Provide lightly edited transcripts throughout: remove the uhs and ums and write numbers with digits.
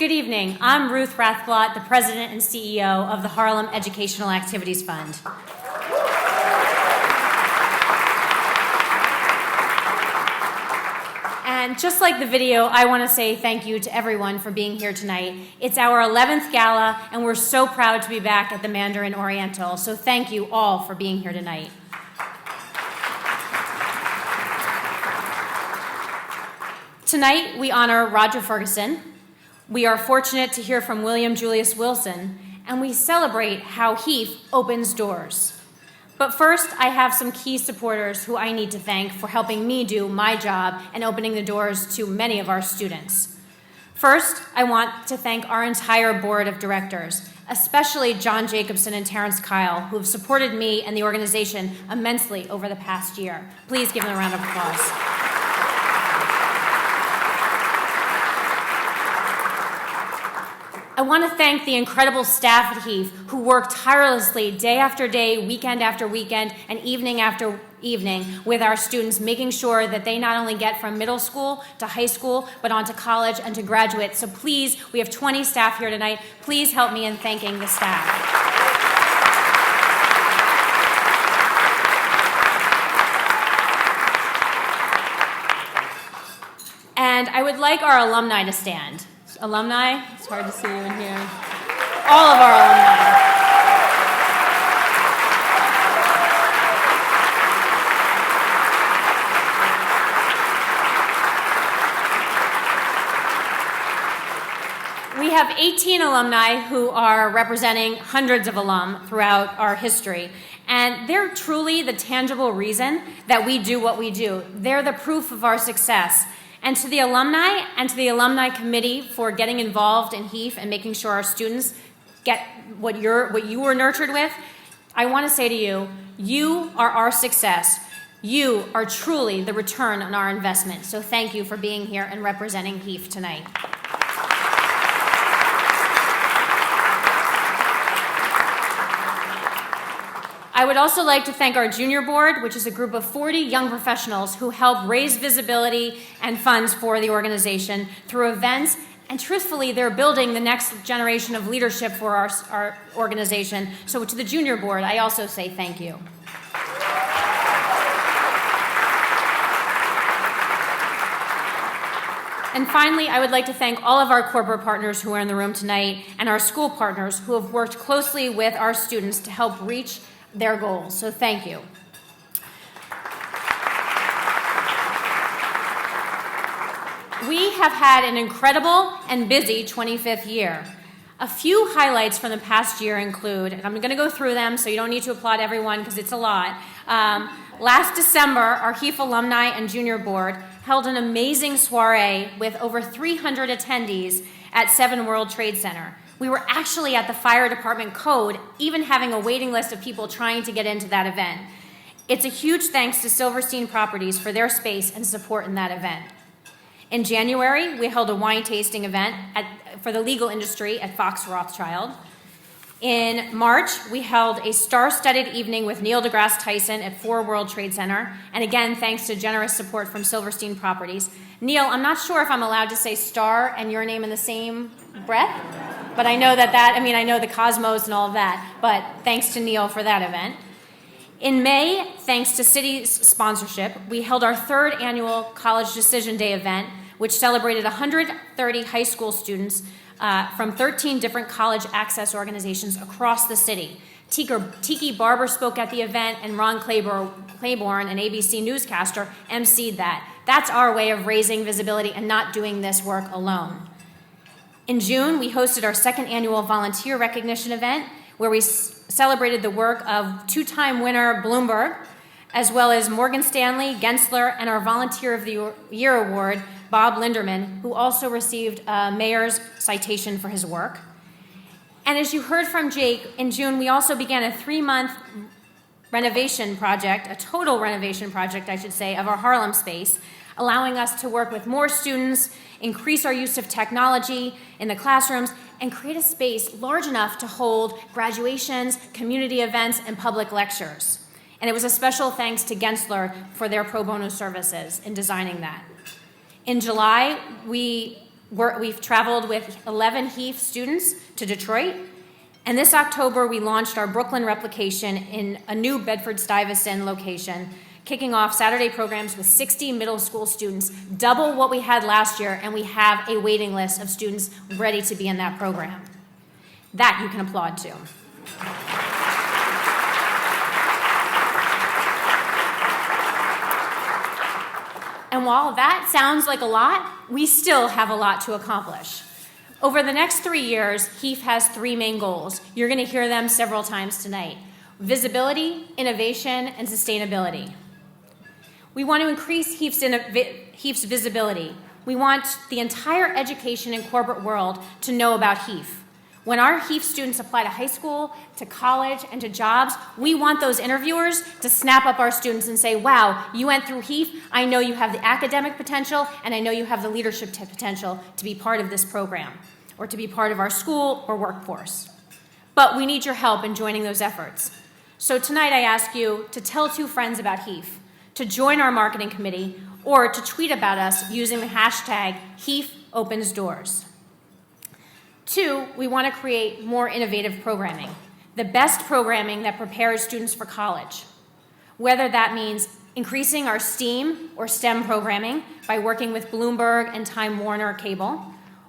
Good evening. I'm Ruth Rathblott, the President and CEO of the Harlem Educational Activities Fund. And just like the video, I want to say thank you to everyone for being here tonight. It's our 11th gala, and we're so proud to be back at the Mandarin Oriental. So thank you all for being here tonight. Tonight, we honor Roger Ferguson. We are fortunate to hear from William Julius Wilson, and we celebrate how HEAF opens doors. But first, I have some key supporters who I need to thank for helping me do my job and opening the doors to many of our students. First, I want to thank our entire board of directors, especially John Jacobson and Terrence Kyle, who have supported me and the organization immensely over the past year. Please give them a round of applause. I want to thank the incredible staff at HEAF who work tirelessly day after day, weekend after weekend, and evening after evening with our students, making sure that they not only get from middle school to high school, but on to college and to graduate. So please, we have 20 staff here tonight. Please help me in thanking the staff. And I would like our alumni to stand. Alumni, it's hard to see you in here. All of our alumni. We have 18 alumni who are representing hundreds of alum throughout our history. And they're truly the tangible reason that we do what we do. They're the proof of our success. And to the alumni and to the alumni committee for getting involved in HEAF and making sure our students get what you were nurtured with, I want to say to you, you are our success. You are truly the return on our investment. So thank you for being here and representing HEAF tonight. I would also like to thank our junior board, which is a group of 40 young professionals who help raise visibility and funds for the organization through events, and truthfully, they're building the next generation of leadership for our organization. So to the junior board, I also say thank you. And finally, I would like to thank all of our corporate partners who are in the room tonight and our school partners who have worked closely with our students to help reach their goals. So thank you. We have had an incredible and busy 25th year. A few highlights from the past year include, and I'm going to go through them so you don't need to applaud everyone because it's a lot. Last December, our HEAF alumni and junior board held an amazing soiree with over 300 attendees at 7 World Trade Center. We were actually at the fire department code, even having a waiting list of people trying to get into that event. It's a huge thanks to Silverstein Properties for their space and support in that event. In January, we held a wine tasting event for the legal industry at Fox Rothschild. In March, we held a star-studded evening with Neil deGrasse Tyson at 4 World Trade Center, and again, thanks to generous support from Silverstein Properties. Neil, I'm not sure if I'm allowed to say star and your name in the same breath, but I know I know the cosmos and all of that, but thanks to Neil for that event. In May, thanks to City's sponsorship, we held our 3rd annual College Decision Day event, which celebrated 130 high school students from 13 different college access organizations across the city. Tiki Barber spoke at the event, and Ron Claiborne, an ABC newscaster, emceed that. That's our way of raising visibility and not doing this work alone. In June, we hosted our 2nd annual volunteer recognition event, where we celebrated the work of 2-time winner Bloomberg, as well as Morgan Stanley, Gensler, and our Volunteer of the Year award, Bob Linderman, who also received a mayor's citation for his work. And as you heard from Jake, in June, we also began a 3-month renovation project, a total renovation project, I should say, of our Harlem space, allowing us to work with more students, increase our use of technology in the classrooms, and create a space large enough to hold graduations, community events, and public lectures. And it was a special thanks to Gensler for their pro bono services in designing that. In July, we We've traveled with 11 HEAF students to Detroit, and this October we launched our Brooklyn replication in a new Bedford-Stuyvesant location, kicking off Saturday programs with 60 middle school students, double what we had last year, and we have a waiting list of students ready to be in that program. That you can applaud to. And while that sounds like a lot, we still have a lot to accomplish. Over the next 3 years, HEAF has 3 main goals. You're going to hear them several times tonight: visibility, innovation, and sustainability. We want to increase HEAF's visibility. We want the entire education and corporate world to know about HEAF. When our HEAF students apply to high school, to college, and to jobs, we want those interviewers to snap up our students and say, wow, you went through HEAF, I know you have the academic potential, and I know you have the leadership potential to be part of this program, or to be part of our school or workforce. But we need your help in joining those efforts. So tonight I ask you to tell 2 friends about HEAF, to join our marketing committee, or to tweet about us using the hashtag HEAFOpensDoors. 2, we want to create more innovative programming, the best programming that prepares students for college, whether that means increasing our STEAM or STEM programming by working with Bloomberg and Time Warner Cable,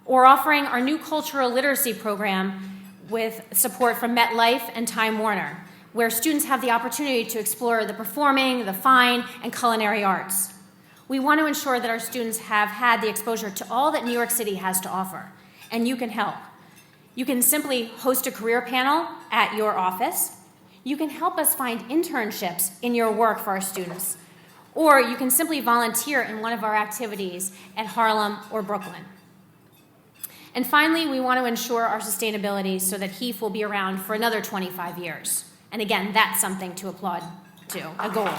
or offering our new cultural literacy program with support from MetLife and Time Warner, where students have the opportunity to explore the performing, the fine, and culinary arts. We want to ensure that our students have had the exposure to all that New York City has to offer, and you can help. You can simply host a career panel at your office. You can help us find internships in your work for our students, or you can simply volunteer in one of our activities at Harlem or Brooklyn. And finally, we want to ensure our sustainability so that HEAF will be around for another 25 years. And again, that's something to applaud to, a goal.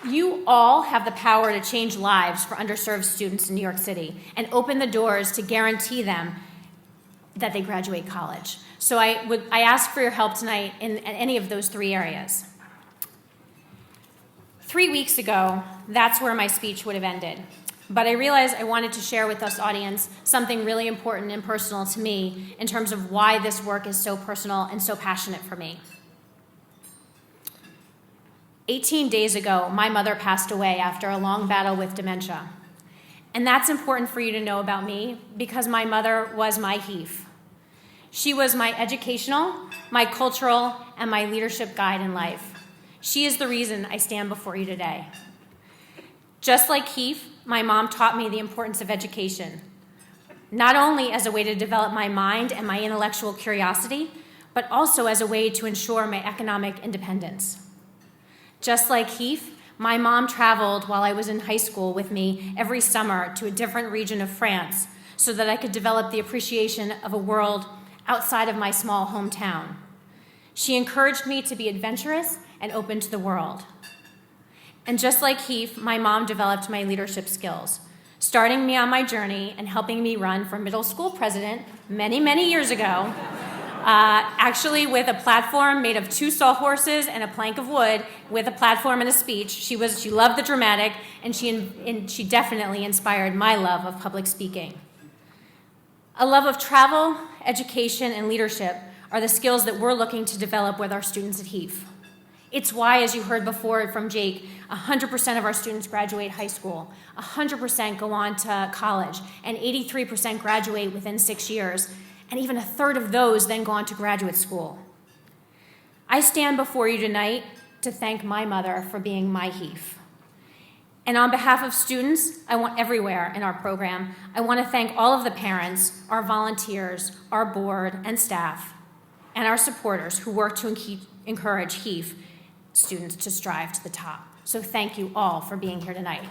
You all have the power to change lives for underserved students in New York City and open the doors to guarantee them that they graduate college. So I ask for your help tonight in any of those 3 areas. 3 weeks ago, that's where my speech would have ended. But I realized I wanted to share with this audience something really important and personal to me in terms of why this work is so personal and so passionate for me. 18 days ago, my mother passed away after a long battle with dementia. And that's important for you to know about me because my mother was my HEAF. She was my educational, my cultural, and my leadership guide in life. She is the reason I stand before you today. Just like HEAF, my mom taught me the importance of education, not only as a way to develop my mind and my intellectual curiosity, but also as a way to ensure my economic independence. Just like HEAF, my mom traveled while I was in high school with me every summer to a different region of France so that I could develop the appreciation of a world outside of my small hometown. She encouraged me to be adventurous and open to the world. And just like HEAF, my mom developed my leadership skills, starting me on my journey and helping me run for middle school president many, many years ago, actually with a platform made of 2 sawhorses and a plank of wood with a platform and a speech. She loved the dramatic, and she definitely inspired my love of public speaking. A love of travel, education, and leadership are the skills that we're looking to develop with our students at HEAF. It's why, as you heard before from Jake, 100% of our students graduate high school, 100% go on to college, and 83% graduate within 6 years, and even 1/3 of those then go on to graduate school. I stand before you tonight to thank my mother for being my HEAF. And on behalf of students, everywhere in our program, I want to thank all of the parents, our volunteers, our board and staff, and our supporters who work to encourage HEAF students to strive to the top. So thank you all for being here tonight.